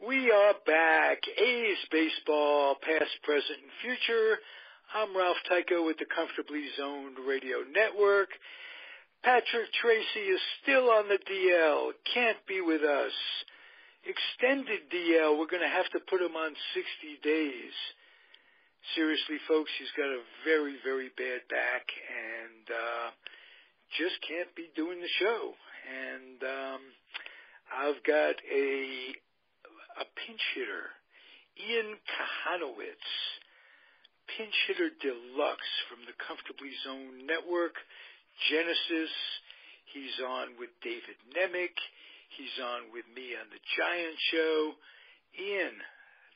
We are back. A's baseball, past, present, and future. I'm Ralph Tyko with the Comfortably Zoned Radio Network. Patrick Tracy is still on the DL. Can't be with us. Extended DL. We're going to have to put him on 60 days. Seriously, folks, he's got a very, very bad back and just can't be doing the show. And I've got a pinch hitter, Ian Kahanowitz, pinch hitter deluxe from the Comfortably Zoned Network, Genesis. He's on with David Nemec. He's on with me on the Giant Show. Ian,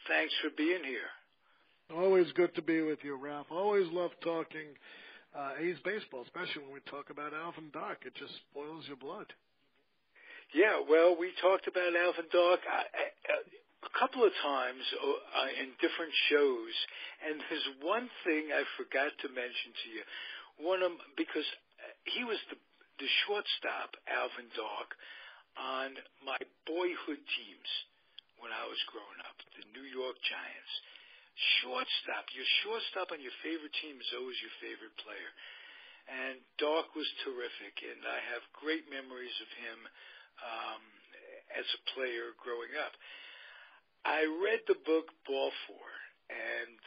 thanks for being here. Always good to be with you, Ralph. Always love talking A's baseball, especially when we talk about Alvin Dark. It just boils your blood. Yeah, well, we talked about Alvin Dark a couple of times in different shows, and there's one thing I forgot to mention to you. Because he was the shortstop, Alvin Dark, on my boyhood teams when I was growing up, the New York Giants. Shortstop, your shortstop on your favorite team is always your favorite player. And Dark was terrific, and I have great memories of him as a player growing up. I read the book Ball Four, and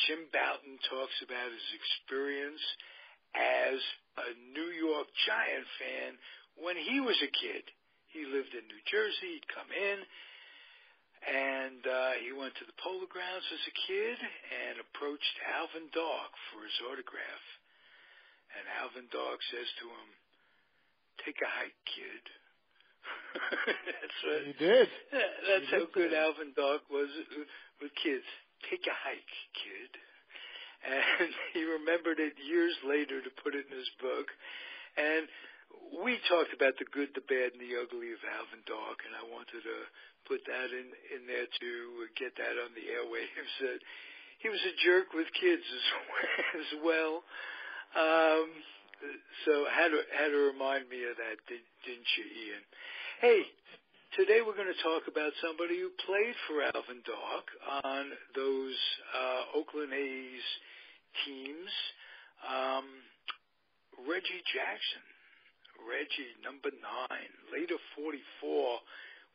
Jim Bouton talks about his experience as a New York Giant fan when he was a kid. He lived in New Jersey. He'd come in, and he went to the Polo Grounds as a kid and approached Alvin Dark for his autograph. And Alvin Dark says to him, "Take a hike, kid." He did. That's how good Alvin Dark was with kids. Take a hike, kid. And he remembered it years later to put it in his book. And we talked about the good, the bad, and the ugly of Alvin Dark, and I wanted to put that in there to get that on the airwaves. That he was a jerk with kids as well. So had to remind me of that, didn't you, Ian? Hey, today we're going to talk about somebody who played for Alvin Dark on those Oakland A's teams, Reggie Jackson. Reggie, number 9, later 44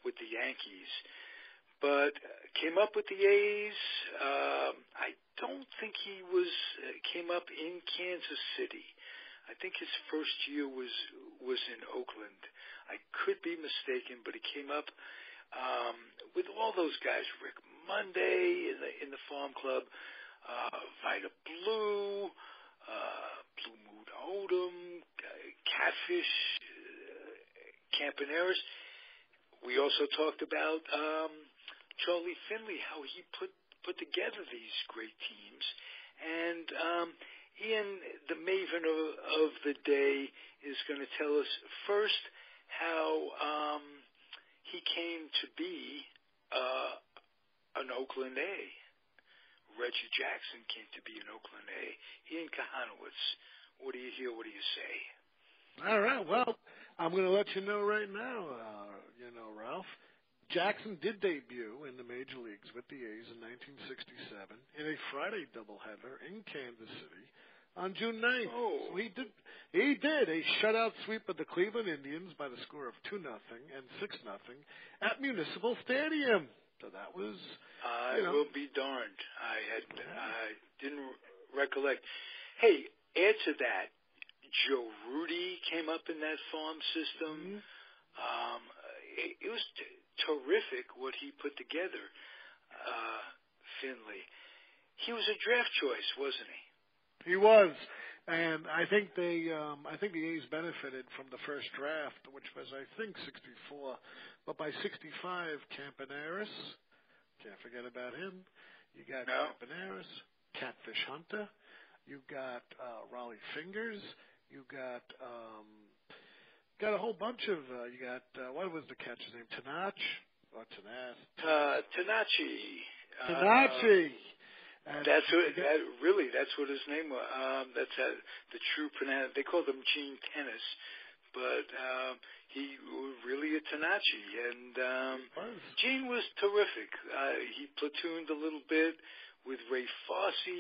with the Yankees, but came up with the A's. I don't think he came up in Kansas City. I think his first year was in Oakland. I could be mistaken, but he came up with all those guys, Rick Monday in the farm club, Vida Blue, Blue Mood Odom, Catfish, Campaneris. We also talked about Charlie Finley, how he put together these great teams. And Ian, the maven of the day, is going to tell us first how he came to be an Oakland A. Reggie Jackson came to be an Oakland A. Ian Kahanowitz, what do you hear? What do you say? All right. Well, I'm going to let you know right now, Ralph. Jackson did debut in the major leagues with the A's in 1967 in a Friday doubleheader in Kansas City on June 9th. Oh. So he did a shutout sweep of the Cleveland Indians by the score of 2-0 and 6-0 at Municipal Stadium. So that was, I will be darned. I didn't recollect. Hey, add to that, Joe Rudy came up in that farm system. Mm-hmm. It was terrific what he put together, Finley. He was a draft choice, wasn't he? He was, and I think the A's benefited from the first draft, which was I think 64, but by 65, Campaneris, can't forget about him. You got Campaneris, Catfish Hunter, you got Raleigh Fingers, you got a whole bunch of what was the catcher's name? Tanachi. That's what his name was. That's the true pronunciation. They called him Gene Tennis, but he was really a Tonacci, and Gene was terrific. He platooned a little bit with Ray Fosse.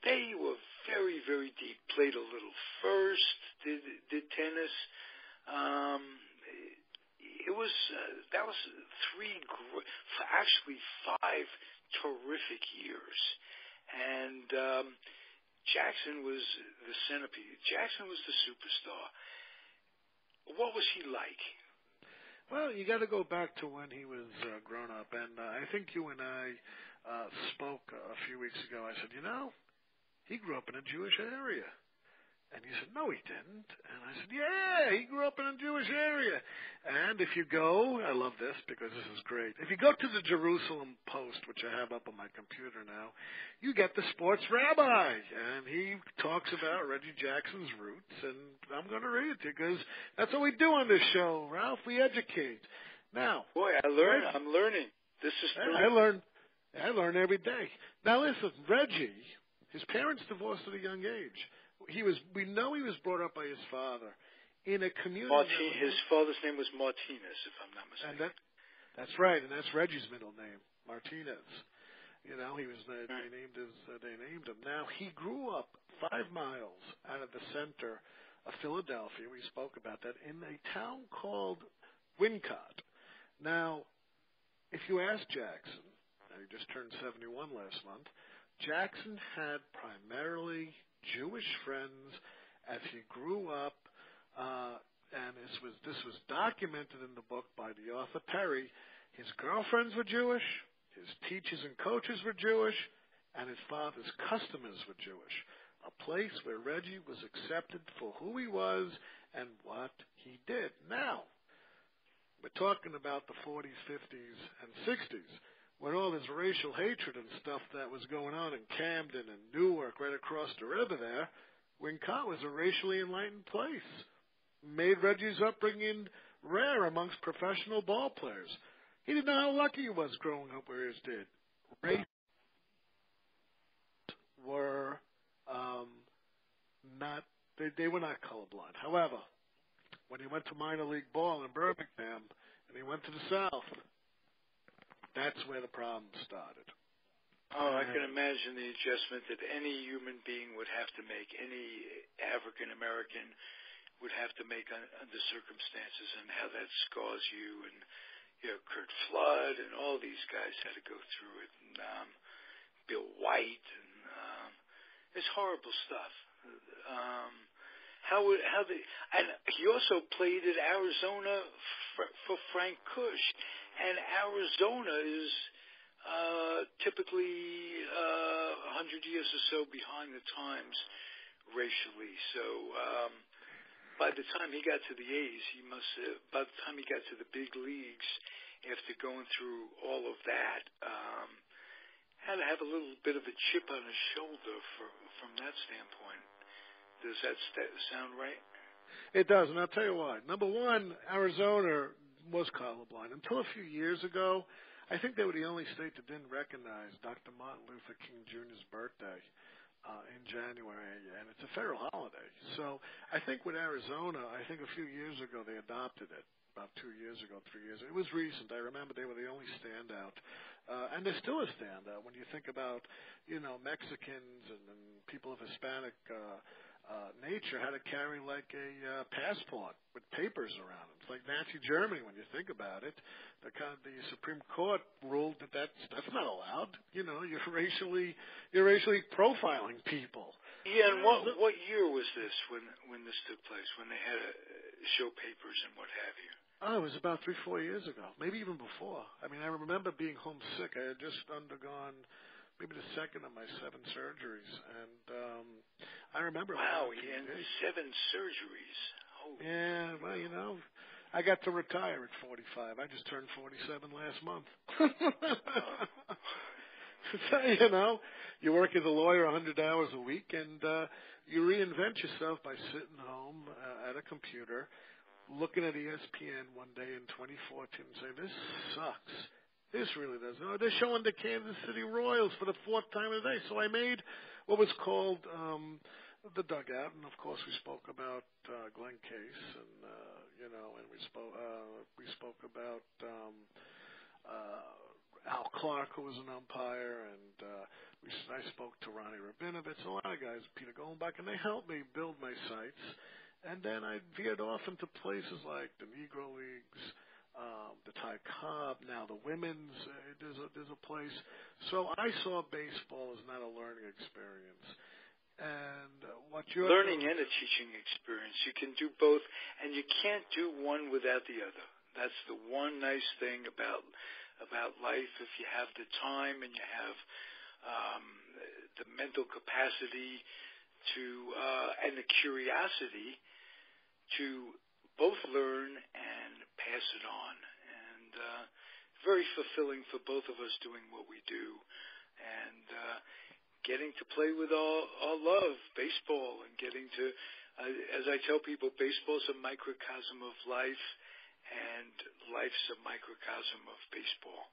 They were very, very deep. Played a little first. Did tennis. That was actually 5 terrific years, and Jackson was the centerpiece. Jackson was the superstar. What was he like? Well, you got to go back to when he was grown up, and I think you and I spoke a few weeks ago. I said, he grew up in a Jewish area. And you said, no, he didn't. And I said, yeah, he grew up in a Jewish area. And if you go, I love this because this is great. If you go to the Jerusalem Post, which I have up on my computer now, you get the sports rabbi. And he talks about Reggie Jackson's roots. And I'm going to read it to you because that's what we do on this show, Ralph. We educate. Now. Boy, I'm learning. This is I learn every day. Now, listen, Reggie, his parents divorced at a young age. We know he was brought up by his father in a community. His father's name was Martinez, if I'm not mistaken. That's right, and that's Reggie's middle name, Martinez. He was they named him. Now he grew up 5 miles out of the center of Philadelphia. We spoke about that in a town called Wincott. Now, if you ask Jackson, he just turned 71 last month. Jackson had primarily Jewish friends as he grew up, and this was documented in the book by the author Perry. His girlfriends were Jewish, his teachers and coaches were Jewish, and his father's customers were Jewish. A place where Reggie was accepted for who he was and what he did. Now, we're talking about the 40s, 50s, and 60s. When all this racial hatred and stuff that was going on in Camden and Newark, right across the river there, Wincott was a racially enlightened place. Made Reggie's upbringing rare amongst professional ball players. He didn't know how lucky he was growing up where he did. Race were they were not colorblind. However, when he went to minor league ball in Birmingham and he went to the South, that's where the problem started. Oh, I can imagine the adjustment that any human being would have to make, any African American would have to make under circumstances, and how that scars you. And Kurt Flood and all these guys had to go through it, and Bill White, and it's horrible stuff. And he also played at Arizona for Frank Kush. And Arizona is typically 100 years or so behind the times racially. So by the time he got to the A's, by the time he got to the big leagues, after going through all of that, had to have a little bit of a chip on his shoulder from that standpoint. Does that sound right? It does, and I'll tell you why. Number one, Arizona was colorblind. Until a few years ago, I think they were the only state that didn't recognize Dr. Martin Luther King Jr.'s birthday in January, and it's a federal holiday. So I think with Arizona, I think a few years ago they adopted it, about 2 years ago, 3 years ago. It was recent. I remember they were the only standout. And they're still a standout when you think about, Mexicans and people of Hispanic nature had to carry like a passport with papers around it. It's like Nazi Germany when you think about it. The Supreme Court ruled that that's not allowed. You're racially profiling people. Yeah, and what year was this when this took place? When they had to show papers and what have you? Oh, it was about 3-4 years ago, maybe even before. I mean, I remember being homesick. I had just undergone maybe the second of my 7 surgeries, and I remember. Wow, he had 7 surgeries. Holy yeah, well, I got to retire at 45. I just turned 47 last month. So, you work as a lawyer 100 hours a week, and you reinvent yourself by sitting home at a computer, looking at ESPN one day in 2014 and saying, this sucks. This really does. No, they're showing the Kansas City Royals for the 4th time of the day. So I made what was called the Dugout, and of course we spoke about Glenn Case and and we spoke about Al Clark, who was an umpire, and I spoke to Ronnie Rabinovitz, a lot of guys, Peter Goldenbach, and they helped me build my sites. And then I veered off into places like the Negro Leagues, the Tyko, now the women's. There's a place. So I saw baseball as not a learning experience. And what you're learning and a teaching experience. You can do both, and you can't do one without the other. That's the one nice thing about life. If you have the time and you have the mental capacity to and the curiosity to both learn and pass it on, and very fulfilling for both of us doing what we do, and getting to play with our love, baseball, and getting to, as I tell people, baseball's a microcosm of life, and life's a microcosm of baseball.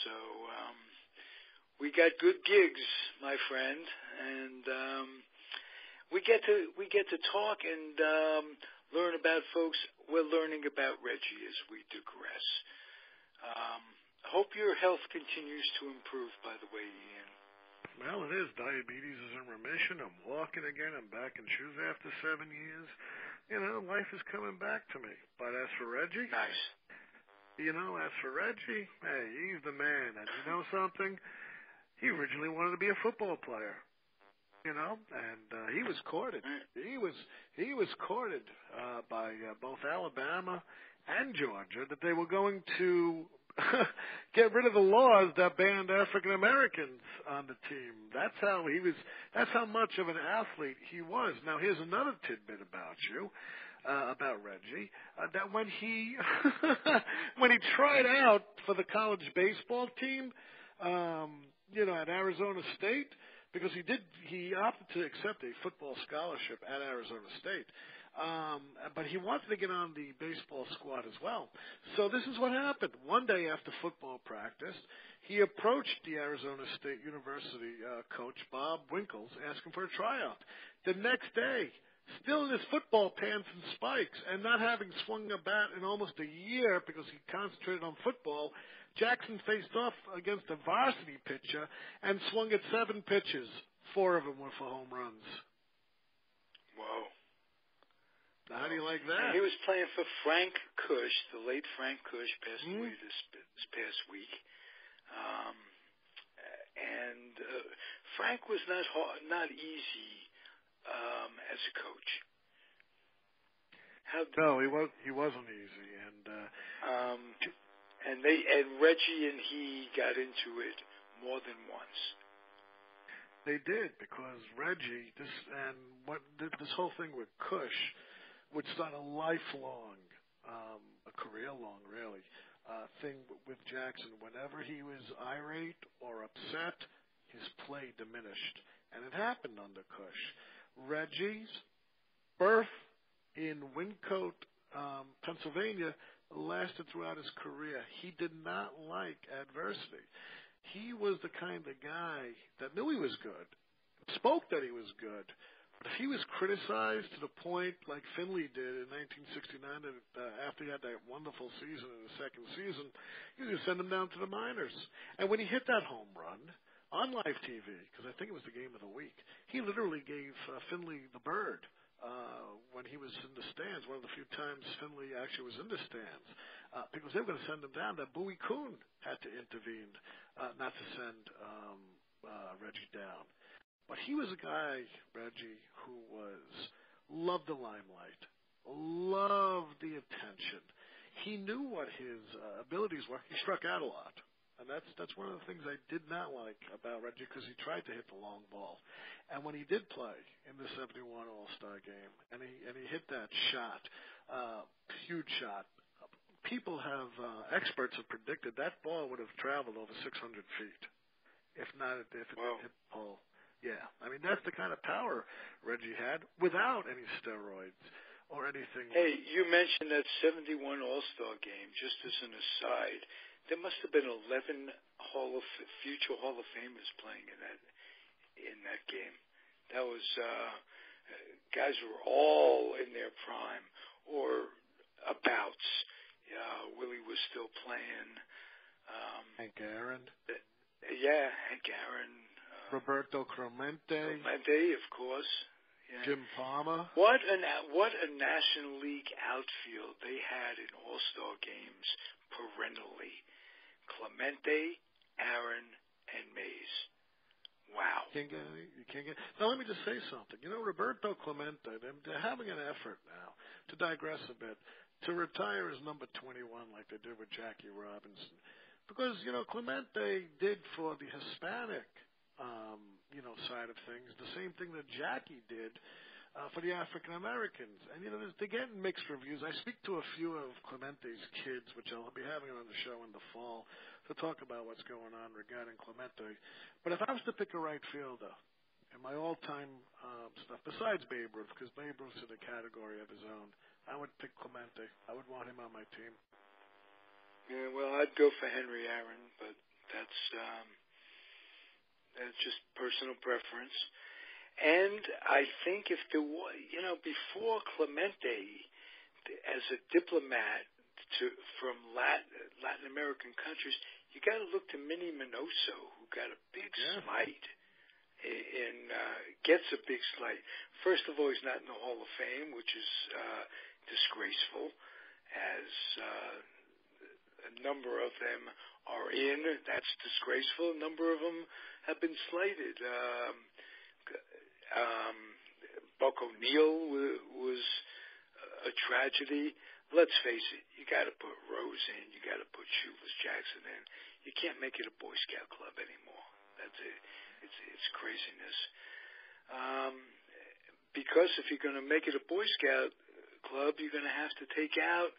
So we got good gigs, my friend, and we get to talk and learn about folks. We're learning about Reggie as we digress. Hope your health continues to improve, by the way, Ian. Well, it is. Diabetes is in remission. I'm walking again. I'm back in shoes after 7 years. Life is coming back to me. But as for Reggie, nice. Hey, he's the man. And you know something? He originally wanted to be a football player. And he was courted. He was courted by both Alabama and Georgia that they were going to get rid of the laws that banned African Americans on the team. That's how much of an athlete he was. Now, here's another tidbit about you, about Reggie, that when he when he tried out for the college baseball team, at Arizona State, because he opted to accept a football scholarship at Arizona State. But he wanted to get on the baseball squad as well. So this is what happened. One day after football practice, he approached the Arizona State University coach, Bob Winkles, asking for a tryout. The next day, still in his football pants and spikes, and not having swung a bat in almost a year because he concentrated on football, Jackson faced off against a varsity pitcher and swung at 7 pitches. 4 of them were for home runs. Whoa. Now, how do you like that? And he was playing for Frank Cush, the late Frank Cush, passed away this past week. And Frank was not easy as a coach. No, he wasn't easy, and Reggie and he got into it more than once. They did, because Reggie, this whole thing with Cush would start a lifelong, a career-long, really, thing with Jackson. Whenever he was irate or upset, his play diminished, and it happened under Cush. Reggie's birth in Wyncote, Pennsylvania, lasted throughout his career. He did not like adversity. He was the kind of guy that knew he was good, spoke that he was good, but if he was criticized to the point like Finley did in 1969, after he had that wonderful season in the second season, he was going to send him down to the minors. And when he hit that home run on live TV, because I think it was the game of the week, he literally gave Finley the bird. When he was in the stands, one of the few times Finley actually was in the stands, because they were going to send him down. That Bowie Kuhn had to intervene not to send Reggie down. But he was a guy, Reggie, who loved the limelight, loved the attention. He knew what his abilities were. He struck out a lot. And that's one of the things I did not like about Reggie, because he tried to hit the long ball. And when he did play in the 71 All-Star game, and he hit that shot, huge shot, experts have predicted that ball would have traveled over 600 feet, if it hit the pole. Yeah, I mean, that's the kind of power Reggie had without any steroids or anything. Hey, you mentioned that 71 All-Star game. Just as an aside, there must have been 11 future Hall of Famers playing in that game. That was guys who were all in their prime, or bouts. Willie was still playing. Hank Aaron. Yeah, Hank Aaron. Roberto Clemente. Clemente, of course. Yeah. Jim Palmer. What a National League outfield they had in All-Star games perennially. Clemente, Aaron, and Mays. Wow. You can't get. Now let me just say something. Roberto Clemente, they're having an effort now, to digress a bit, to retire as number 21 like they did with Jackie Robinson. Because, Clemente did for the Hispanic, side of things, the same thing that Jackie did for the African Americans. And, they're getting mixed reviews. I speak to a few of Clemente's kids, which I'll be having on the show in the fall, to talk about what's going on regarding Clemente. But if I was to pick a right fielder in my all-time stuff, besides Babe Ruth, because Babe Ruth's in a category of his own, I would pick Clemente. I would want him on my team. Yeah, well, I'd go for Henry Aaron, but that's just personal preference. And I think if there was, before Clemente, as a diplomat from Latin American countries, you got to look to Minnie Minoso, who got a big slight. Gets a big slight. First of all, he's not in the Hall of Fame, which is disgraceful, as a number of them are in. That's disgraceful. A number of them have been slighted. Buck O'Neill was a tragedy. Let's face it, you got to put Rose in, you got to put Shoeless Jackson in. You can't make it a Boy Scout club anymore. That's it. It's craziness. Because if you're going to make it a Boy Scout club, you're going to have to take out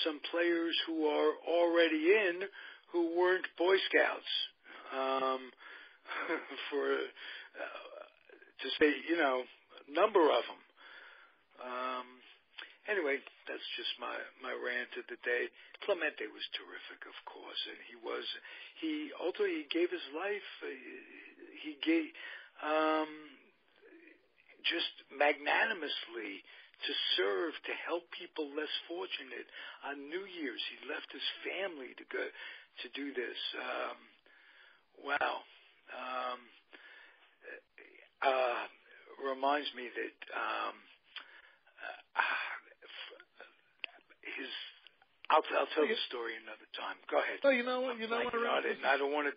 some players who are already in who weren't Boy Scouts. To say, a number of them. Anyway, that's just my rant of the day. Clemente was terrific, of course, and he ultimately gave his life. He gave just magnanimously to serve, to help people less fortunate. On New Year's, he left his family to go to do this. Wow. Reminds me that I'll tell the story another time. Go ahead. Well, you know what? I don't want to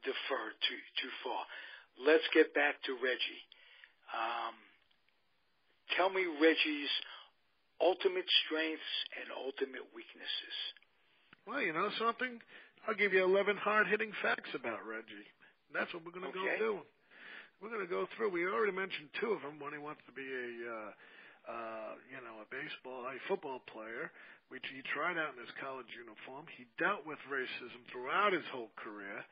defer too far. Let's get back to Reggie. Tell me Reggie's ultimate strengths and ultimate weaknesses. Well, you know something? I'll give you 11 hard-hitting facts about Reggie. That's what we're going to go do. We're going to go through. We already mentioned two of them. One, he wants to be a football player, which he tried out in his college uniform. He dealt with racism throughout his whole career.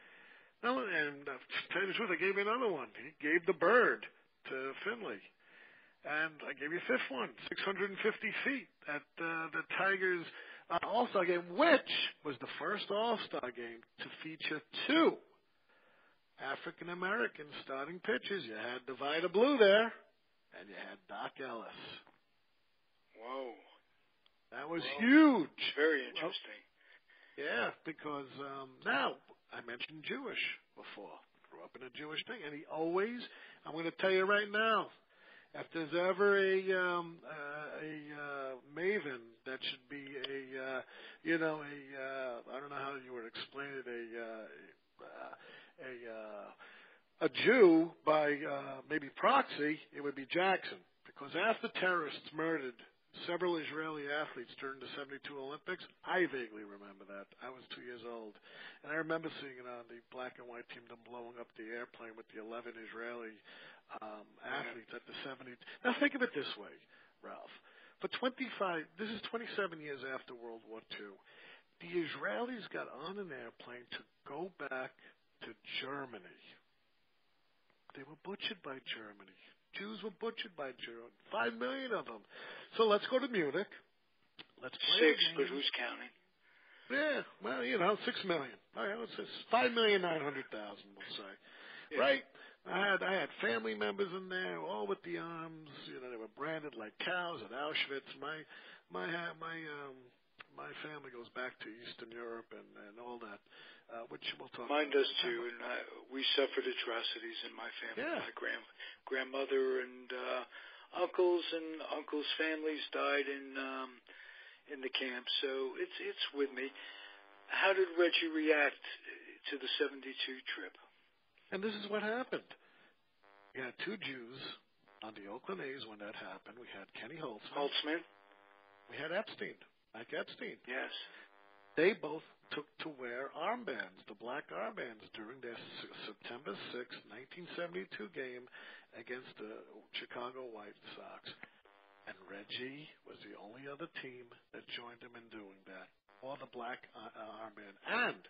And to tell you the truth, I gave you another one. He gave the bird to Finley. And I gave you a fifth one, 650 feet at the Tigers' All-Star game, which was the first All-Star game to feature two African-American starting pitchers. You had Divider Blue there, and you had Doc Ellis. Whoa. That was huge. Very interesting. Yeah, because now, I mentioned Jewish before. Grew up in a Jewish thing, and he always, I'm going to tell you right now, if there's ever a maven that should be I don't know how you would explain it, a Jew by maybe proxy, it would be Jackson, because after terrorists murdered several Israeli athletes during the 72 Olympics, I vaguely remember that. I was 2 years old, and I remember seeing it on the black and white team, them blowing up the airplane with the 11 Israeli athletes at the 70. Now think of it this way, Ralph. For this is 27 years after World War II. The Israelis got on an airplane to go back to Germany. They were butchered by Germany. Jews were butchered by Germany. 5 million of them. So let's go to Munich. Let's play 6, but who's counting? Yeah, well, 6 million. All right, let's say 5,900,000, we'll say. Yeah. Right? I had family members in there, all with the arms. They were branded like cows at Auschwitz. my family goes back to Eastern Europe and all that, which we'll talk Mine about. does too, and we suffered atrocities in my family. Yeah. My grandmother and uncles' families died in the camp, so it's with me. How did Reggie react to the 72 trip? And this is what happened. We had two Jews on the Oakland A's when that happened. We had Kenny Holtzman. We had Mike Epstein. Yes. They both took to wear armbands, the black armbands, during their September 6, 1972 game against the Chicago White Sox. And Reggie was the only other team that joined him in doing that, or the black armband. And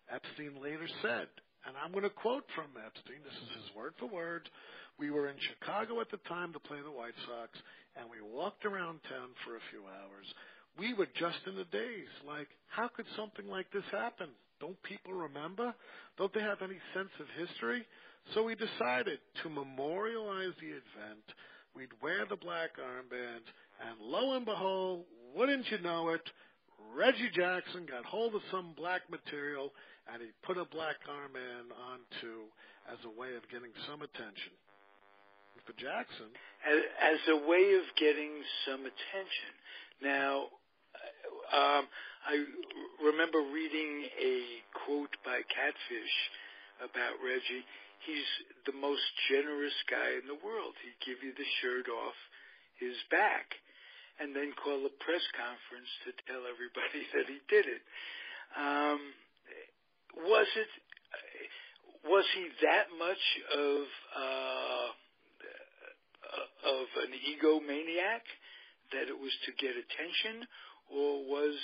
Epstein later said, and I'm going to quote from Epstein, this is his word for word, "We were in Chicago at the time to play the White Sox, and we walked around town for a few hours. We were just in the daze, like, how could something like this happen? Don't people remember? Don't they have any sense of history? So we decided to memorialize the event. We'd wear the black armband, and lo and behold, wouldn't you know it, Reggie Jackson got hold of some black material, and he put a black armband onto as a way of getting some attention." For Jackson, as a way of getting some attention. Now, I remember reading a quote by Catfish about Reggie. He's the most generous guy in the world. He'd give you the shirt off his back and then call a press conference to tell everybody that he did it. Was he that much of an egomaniac that it was to get attention, or was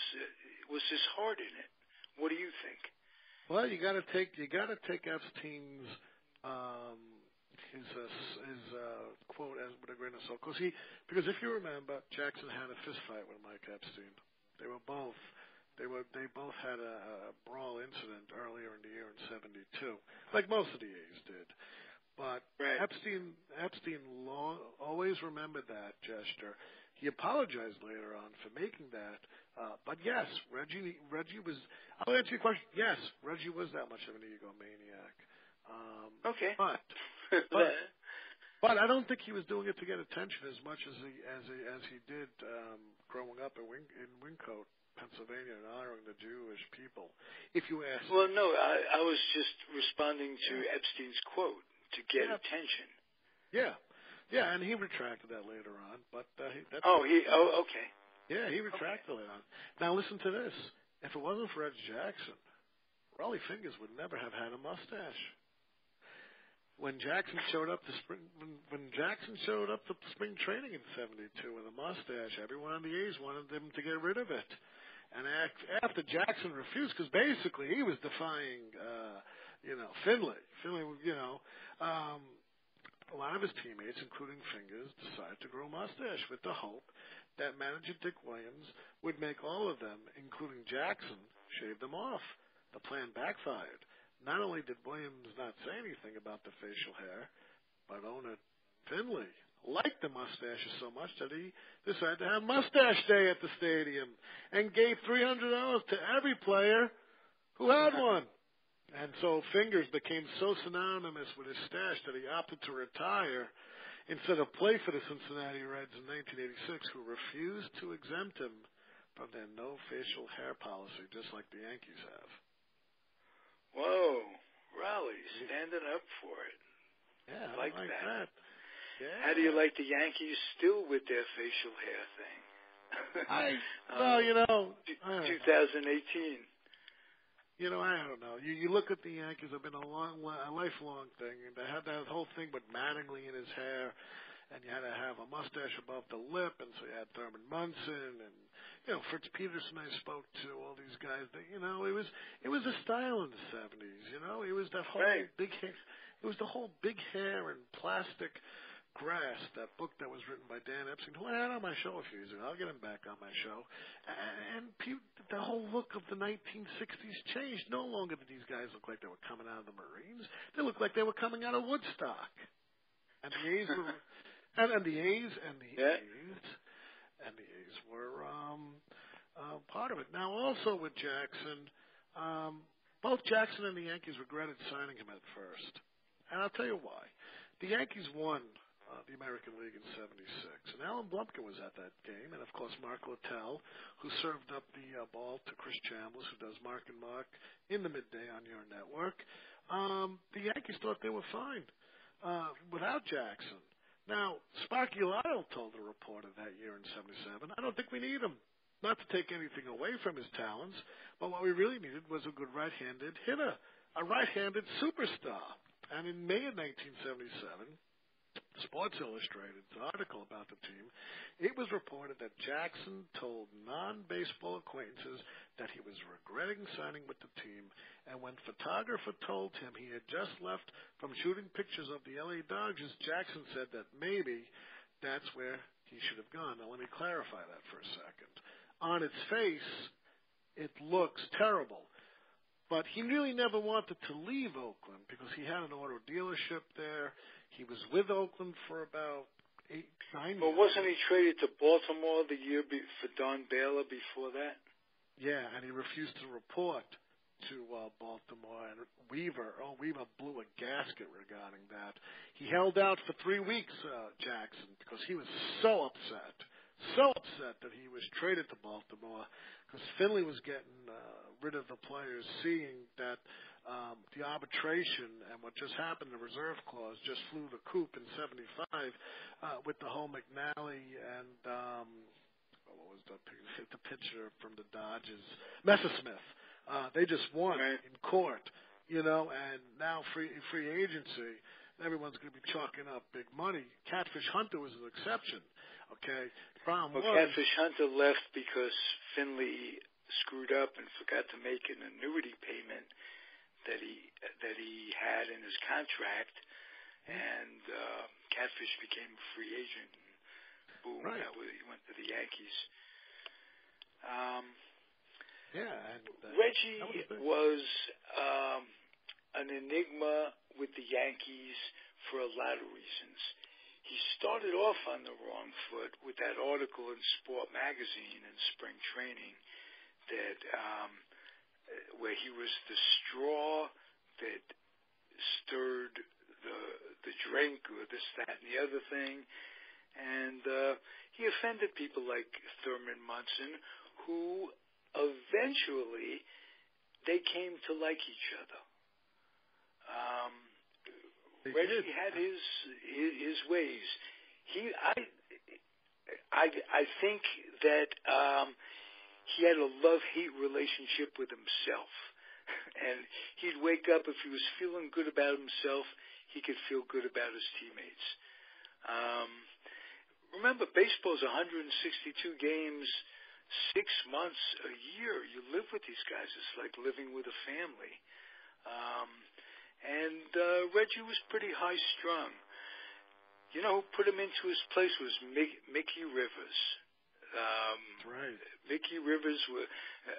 his heart in it? What do you think? Well, you got to take Epstein's his quote as with a grain of salt, because if you remember, Jackson had a fist fight with Mike Epstein. They both had a brawl incident earlier in the year in '72, like most of the A's did. But right. Epstein always remembered that gesture. He apologized later on for making that. But yes, Reggie was. I'll answer your question. Yes, Reggie was that much of an egomaniac. Okay. But I don't think he was doing it to get attention as much as he did growing up in Wyncote, Pennsylvania, and honoring the Jewish people. If you ask. Well, no, I was just responding to Epstein's quote to get attention. Yeah, and he retracted that later on. But okay. Yeah, he retracted it on. Now listen to this. If it wasn't for Reggie Jackson, Rollie Fingers would never have had a mustache. When Jackson showed up to spring training in '72 with a mustache, everyone on the A's wanted them to get rid of it. And after Jackson refused, because basically he was defying, Finley. A lot of his teammates, including Fingers, decided to grow a mustache with the hope that manager Dick Williams would make all of them, including Jackson, shave them off. The plan backfired. Not only did Williams not say anything about the facial hair, but owner Finley liked the mustaches so much that he decided to have Mustache Day at the stadium and gave $300 to every player who had one. And so Fingers became so synonymous with his stash that he opted to retire instead of play for the Cincinnati Reds in 1986, who refused to exempt him from their no facial hair policy, just like the Yankees have. Whoa, Rollie, standing up for it. Yeah, I like that. Yeah. How do you like the Yankees still with their facial hair thing? 2018. I don't know. You look at the Yankees, have been a lifelong thing, and they had that whole thing with Mattingly in his hair, and you had to have a mustache above the lip, and so you had Thurman Munson, and Fritz Peterson. I spoke to all these guys. It was a style in the '70s. It was that whole big hair. It was the whole big hair and plastic grass. That book that was written by Dan Epstein, who I had on my show a few years ago. I'll get him back on my show. And the whole look of the 1960s changed. No longer did these guys look like they were coming out of the Marines. They looked like they were coming out of Woodstock. And the A's were. And the A's were part of it. Now, also with Jackson, both Jackson and the Yankees regretted signing him at first. And I'll tell you why. The Yankees won the American League in '76, and Alan Blumkin was at that game, and of course Mark Littell, who served up the ball to Chris Chambliss, who does Mark and Mark in the midday on your network. The Yankees thought they were fine without Jackson. Now, Sparky Lyle told the reporter that year in '77, I don't think we need him. Not to take anything away from his talents, but what we really needed was a good right-handed hitter, a right-handed superstar. And in May of 1977, Sports Illustrated's article about the team, it was reported that Jackson told non-baseball acquaintances that he was regretting signing with the team, and when photographer told him he had just left from shooting pictures of the LA Dodgers, Jackson said that maybe that's where he should have gone. Now, let me clarify that for a second. On its face, it looks terrible. But he really never wanted to leave Oakland because he had an auto dealership there. He was with Oakland for about 8-9 years. Well, wasn't he traded to Baltimore the year for Don Baylor before that? Yeah, and he refused to report to Baltimore. And Weaver blew a gasket regarding that. He held out for 3 weeks, Jackson, because he was so upset that he was traded to Baltimore because Finley was getting rid of the players, seeing that the arbitration and what just happened, the reserve clause, just flew the coop in '75 with the whole McNally and what was the pitcher from the Dodgers, Messersmith. They just won in court, and now free agency. Everyone's going to be chalking up big money. Catfish Hunter was an exception. Okay, Catfish Hunter left because Finley screwed up and forgot to make an annuity payment that he had in his contract, and Catfish became a free agent. And boom, he went to the Yankees. Reggie was an enigma with the Yankees for a lot of reasons. He started off on the wrong foot with that article in Sport Magazine in spring training that where he was the straw that stirred the drink or this, that, and the other thing. And he offended people like Thurman Munson, who eventually they came to like each other. Reggie had his ways. I think that he had a love-hate relationship with himself, and he'd wake up if he was feeling good about himself, he could feel good about his teammates. Remember, baseball's 162 games, 6 months a year. You live with these guys. It's like living with a family. And Reggie was pretty high-strung. You know, who put him into his place was Mickey Rivers. Mickey Rivers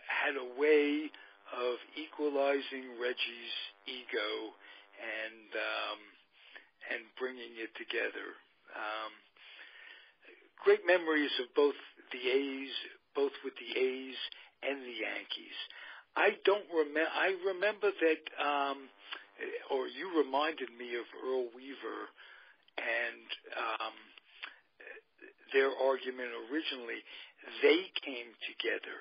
had a way of equalizing Reggie's ego and bringing it together. Great memories of both with the A's and the Yankees. I remember that. Or you reminded me of Earl Weaver and their argument originally. They came together,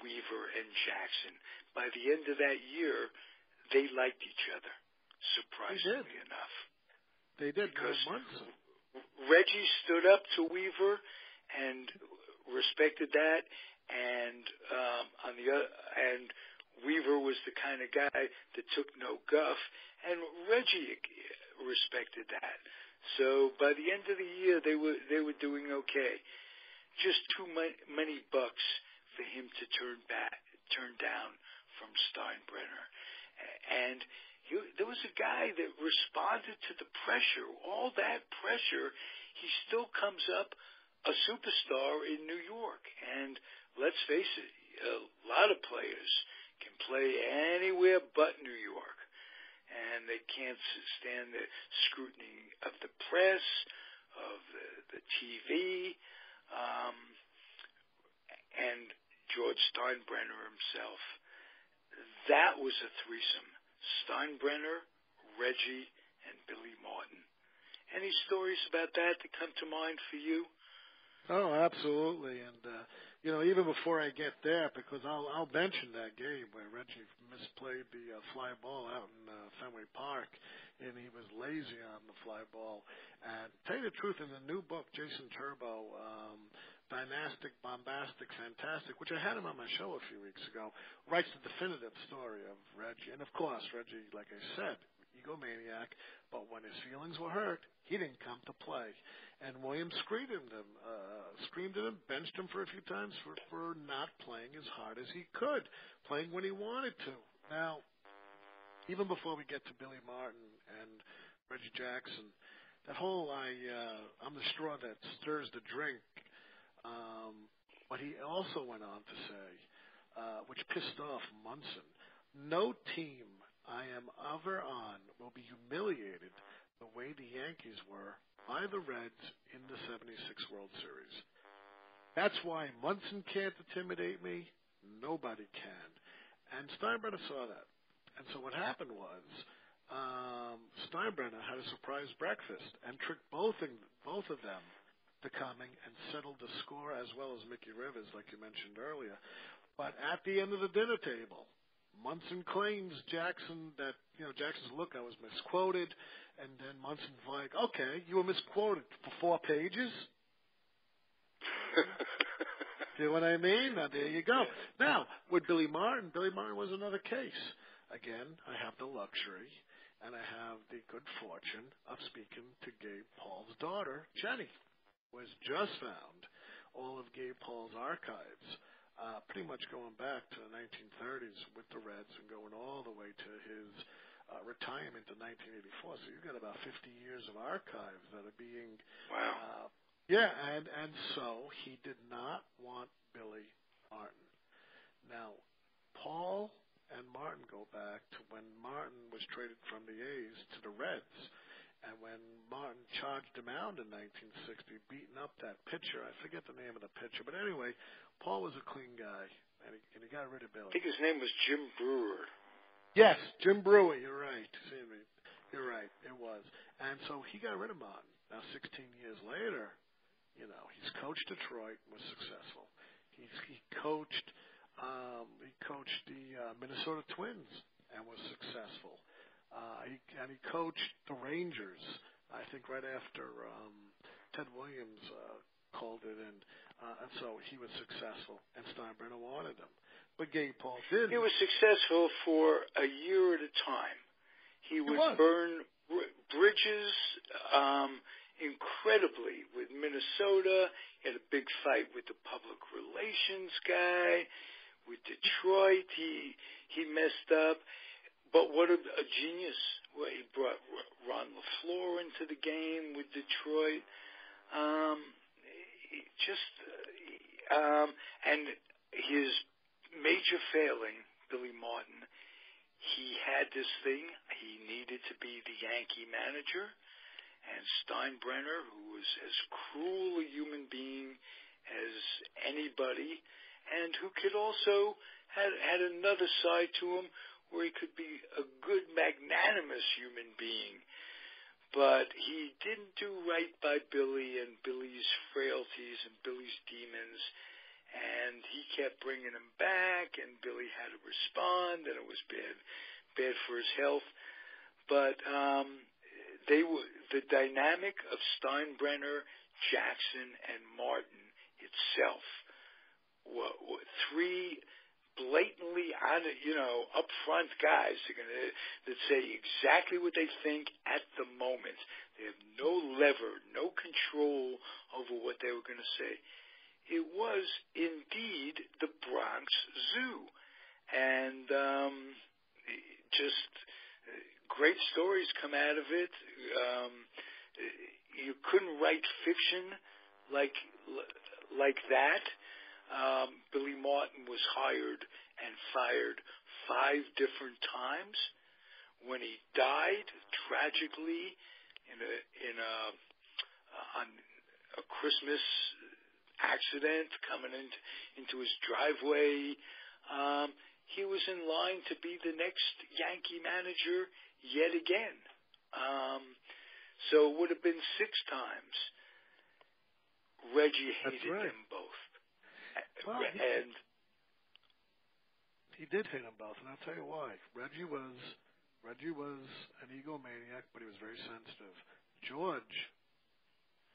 Weaver and Jackson. By the end of that year, they liked each other, surprisingly enough. They did. Because Reggie stood up to Weaver and respected that, and Weaver was the kind of guy that took no guff, and Reggie respected that. So by the end of the year, they were doing okay. Just too many bucks for him to turn down from Steinbrenner, and there was a guy that responded to the pressure. All that pressure, he still comes up a superstar in New York, and let's face it, a lot of players can play anywhere but New York, and they can't stand the scrutiny of the press, of the TV, and George Steinbrenner himself. That was a threesome. Steinbrenner, Reggie, and Billy Martin. Any stories about that come to mind for you? Oh, absolutely. And, even before I get there, because I'll mention that game where Reggie misplayed the fly ball out in Fenway Park, and he was lazy on the fly ball. And to tell you the truth, in the new book, Jason Turbo, Dynastic, Bombastic, Fantastic, which I had him on my show a few weeks ago, writes the definitive story of Reggie. And, of course, Reggie, like I said, egomaniac, but when his feelings were hurt, he didn't come to play. And Williams screamed at him, benched him for a few times for not playing as hard as he could, playing when he wanted to. Now, even before we get to Billy Martin and Reggie Jackson, that whole I'm the straw that stirs the drink, but he also went on to say, which pissed off Munson, no team I am ever on will be humiliated the way the Yankees were by the Reds in the 76 World Series. That's why Munson can't intimidate me. Nobody can. And Steinbrenner saw that. And so what happened was Steinbrenner had a surprise breakfast and tricked both of them to coming and settled the score, as well as Mickey Rivers, like you mentioned earlier. But at the end of the dinner table, Munson claims Jackson's look, I was misquoted, and then Munson's like, okay, you were misquoted for 4 pages? See what I mean? Now, there you go. Now, with Billy Martin was another case. Again, I have the luxury, and I have the good fortune of speaking to Gabe Paul's daughter, Jenny, who has just found all of Gabe Paul's archives, pretty much going back to the 1930s with the Reds and going all the way to his retirement in 1984. So you've got about 50 years of archives that are being... Wow. And so he did not want Billy Martin. Now, Paul and Martin go back to when Martin was traded from the A's to the Reds. And when Martin charged him out in 1960, beating up that pitcher, I forget the name of the pitcher, but anyway, Paul was a clean guy, and he got rid of Billy. I think his name was Jim Brewer. Yes, Jim Brewer, you're right. You're right, it was. And so he got rid of Martin. Now, 16 years later, he's coached Detroit and was successful. He coached the Minnesota Twins and was successful. He coached the Rangers, I think right after Ted Williams called it in. And so he was successful, and Steinbrenner wanted him. But Gabe Paul didn't. He was successful for a year at a time. He would burn bridges incredibly with Minnesota. He had a big fight with the public relations guy. With Detroit, he messed up. But what a genius. Well, he brought Ron LaFleur into the game with Detroit. And his major failing, Billy Martin, he had this thing. He needed to be the Yankee manager. And Steinbrenner, who was as cruel a human being as anybody, and who could also had another side to him where he could be a good, magnanimous human being. But he didn't do right by Billy and Billy's frailties and Billy's demons, and he kept bringing him back, and Billy had to respond, and it was bad for his health. But the dynamic of Steinbrenner, Jackson, and Martin itself were 3 blatantly upfront guys that say exactly what they think at the moment. They have no lever, no control over what they were going to say. It was indeed the Bronx Zoo, and just great stories come out of it. You couldn't write fiction like that. Billy Martin was hired and fired 5 different times. When he died tragically on a Christmas accident coming into his driveway. He was in line to be the next Yankee manager yet again. So it would have been 6 times. Reggie hated them both. Well, and he did hate them both, and I'll tell you why. Reggie was an egomaniac, but he was very sensitive. George,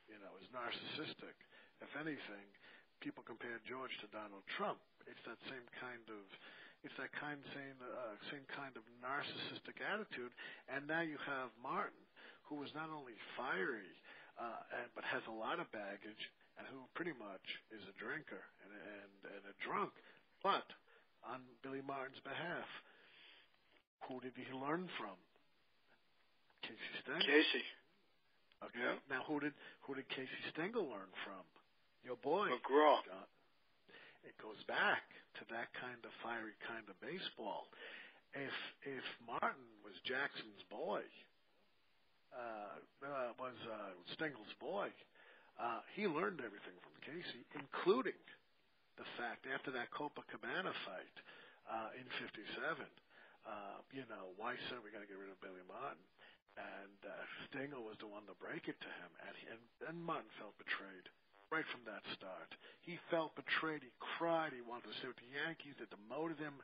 is narcissistic. If anything, people compare George to Donald Trump. It's that same kind of narcissistic attitude. And now you have Martin, who is not only fiery, but has a lot of baggage, and who pretty much is a drinker and a drunk. But on Billy Martin's behalf, who did he learn from? Casey Stengel. Casey. Okay. Yeah. Now, who did Casey Stengel learn from? Your boy. McGraw. It goes back to that kind of fiery kind of baseball. If Martin was Jackson's boy, was Stengel's boy, he learned everything from Casey, including the fact after that Copacabana fight in '57. Why said we got to get rid of Billy Martin? And Stengel was the one to break it to him, and Martin felt betrayed right from that start. He felt betrayed. He cried. He wanted to stay with the Yankees. They demoted him.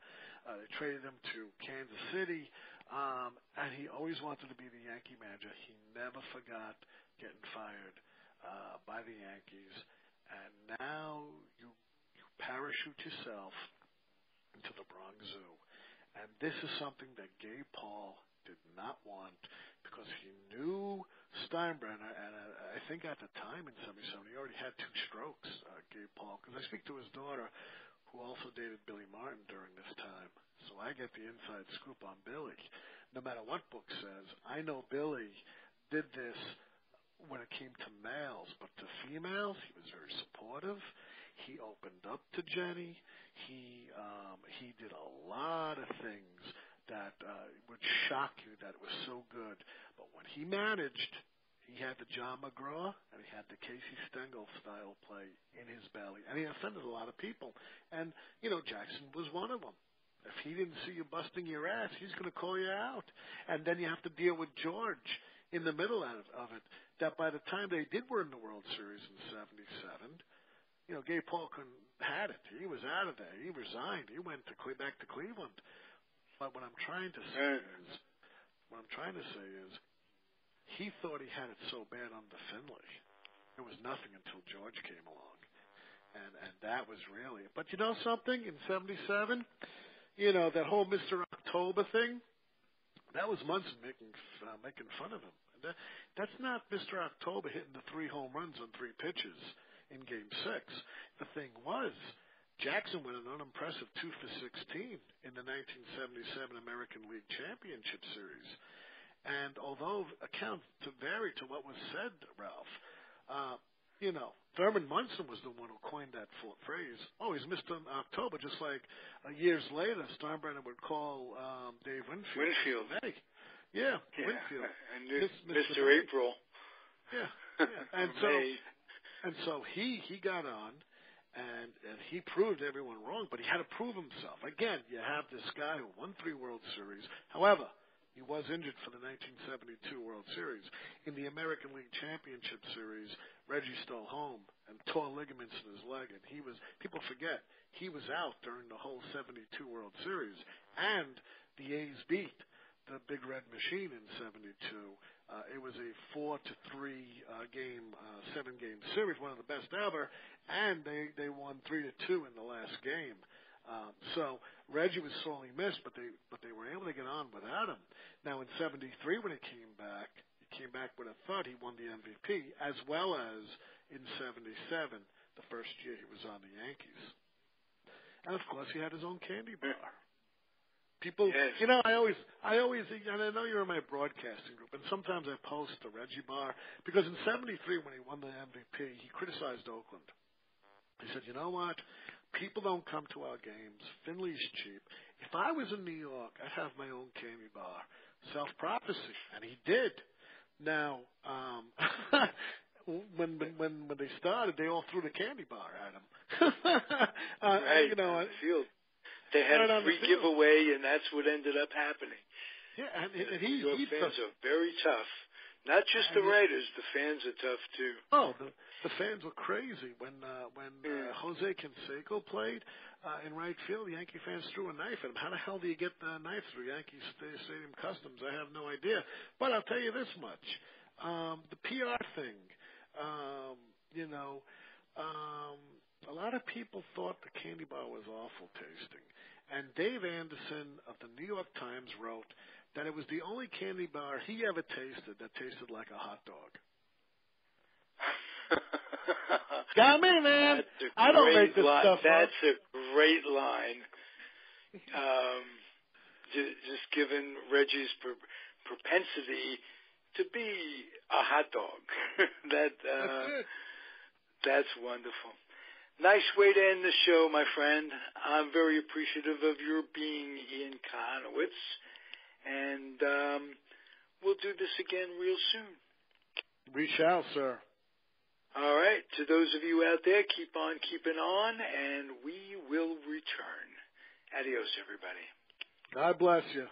They traded him to Kansas City, and he always wanted to be the Yankee manager. He never forgot getting fired by the Yankees, and now you parachute yourself into the Bronx Zoo. And this is something that Gabe Paul did not want, because he knew Steinbrenner, and I think at the time in '77 he already had 2 strokes, Gabe Paul, because I speak to his daughter, who also dated Billy Martin during this time. So I get the inside scoop on Billy. No matter what book says, I know Billy did this when it came to males, but to females, he was very supportive. He opened up to Jenny. He did a lot of things that would shock you that it was so good. But when he managed, he had the John McGraw and he had the Casey Stengel style play in his belly. And he offended a lot of people. And, Jackson was one of them. If he didn't see you busting your ass, he's going to call you out. And then you have to deal with George in the middle of it, that by the time they did win the World Series in '77, Gabe Paul had it. He was out of there. He resigned. He went back to Cleveland. But what I'm trying to say is, he thought he had it so bad under Finley. It was nothing until George came along, and that was really. But you know something? In '77, that whole Mr. October thing, that was Munson making fun of him. That's not Mr. October hitting the 3 home runs on 3 pitches in Game 6. The thing was, Jackson went an unimpressive 2 for 16 in the 1977 American League Championship Series. And although accounts vary to what was said, Ralph, Thurman Munson was the one who coined that phrase. Oh, he's Mr. October, just like years later, Steinbrenner would call Dave Winfield. Hey. Yeah, Winfield. And Mr. April. Yeah. And so he got on, and he proved everyone wrong, but he had to prove himself. Again, you have this guy who won 3 World Series. However, he was injured for the 1972 World Series. In the American League Championship Series, Reggie stole home and tore ligaments in his leg, and people forget, he was out during the whole 72 World Series. And the A's beat the Big Red Machine in '72. It was a 4-3 game, 7-game series, one of the best ever, and they won 3-2 in the last game. So Reggie was sorely missed, but they were able to get on without him. Now in '73, when he came back with a thud. He won the MVP, as well as in '77, the first year he was on the Yankees. And of course, he had his own candy bar. People, yes. I always, and I know you're in my broadcasting group, and sometimes I post the Reggie bar, because in '73, when he won the MVP, he criticized Oakland. He said, you know what? People don't come to our games. Finley's cheap. If I was in New York, I'd have my own candy bar. Self-prophecy. And he did. Now, when they started, they all threw the candy bar at him. Right, you know, on the field. They had a free giveaway, and that's what ended up happening. Yeah, and New York fans are very tough. Not just the writers, the fans are tough too. Oh, the fans were crazy when Jose Canseco played in right field. The Yankee fans threw a knife at him. How the hell do you get the knife through Yankee Stadium customs? I have no idea. But I'll tell you this much: the PR thing. A lot of people thought the candy bar was awful tasting, and Dave Anderson of the New York Times wrote that it was the only candy bar he ever tasted that tasted like a hot dog. Got me, man. I don't make this stuff up. That's a great line. Just given Reggie's propensity to be a hot dog. That's wonderful. Nice way to end the show, my friend. I'm very appreciative of your being in Kahanowitz. And we'll do this again real soon. We shall, sir. All right. To those of you out there, keep on keeping on, and we will return. Adios, everybody. God bless you.